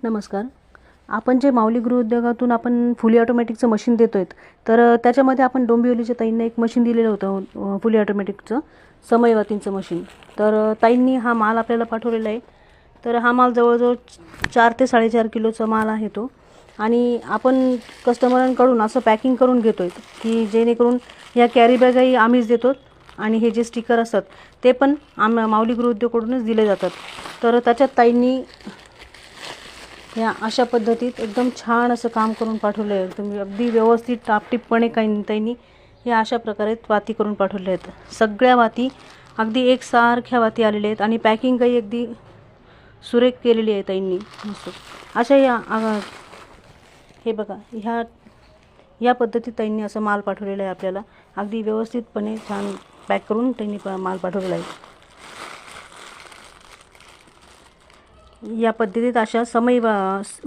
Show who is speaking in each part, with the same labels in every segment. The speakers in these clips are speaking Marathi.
Speaker 1: नमस्कार. आपण जे माऊली गृहोद्योगातून आपण फुली ऑटोमॅटिकचं मशीन देतोय, तर त्याच्यामध्ये आपण डोंबिवलीच्या ताईंना एक मशीन दिलेलं होतं, फुली ऑटोमॅटिकचं समयवातींचं मशीन. तर ताईंनी हा माल आपल्याला पाठवलेला आहे. तर हा माल जवळजवळ 4 ते 4.5 किलोचा माल आहे तो. आणि आपण कस्टमरांकडून असं पॅकिंग करून घेतोय की जेणेकरून या कॅरी बॅगही आम्हीच देतो आणि हे जे स्टिकर असतात ते पण माऊली गृहोद्योगाकडूनच दिले जातात. तर त्याच्यात ताईंनी या अशा पद्धतीत एकदम छान असं काम करून पाठवलं आहे. एकदम अगदी व्यवस्थित टापटीपपणे ताईंनी या अशा प्रकारे वाती करून पाठवल्या आहेत. सगळ्या वाती अगदी एकसारख्या वाती आलेल्या आहेत आणि पॅकिंगही अगदी सुरेख केलेली आहे ताईंनी. अशा हे बघा, या पद्धतीत ताईंनी असं माल पाठवलेला आहे आपल्याला. अगदी व्यवस्थितपणे छान पॅक करून ताईंनी माल पाठवलेला आहे. या पद्धतीत अशा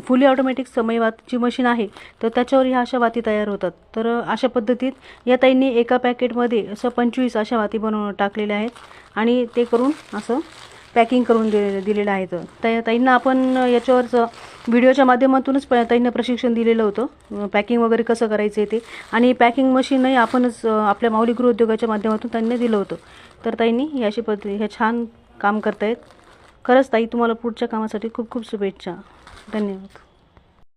Speaker 1: फुली ऑटोमॅटिक समयवातीची मशीन आहे, तर त्याच्यावर ह्या अशा वाती तयार होतात. तर अशा पद्धतीत या ताईंनी एका पॅकेटमध्ये असं 25 अशा वाती बनवून टाकलेल्या आहेत आणि ते करून असं पॅकिंग करून दिलेलं आहे. तर ताईंना आपण याच्यावरचं व्हिडिओच्या माध्यमातूनच ताईंना प्रशिक्षण दिलेलं होतं, पॅकिंग वगैरे कसं करायचं ते. आणि पॅकिंग मशीनही आपणच आपल्या माऊली गृहोद्योगाच्या माध्यमातून त्यांनी दिलं होतं. तर ताईंनी ही अशी हे छान काम करतायत. खरंच ताई, तुम्हाला पुढच्या कामासाठी खूप खूप शुभेच्छा. धन्यवाद.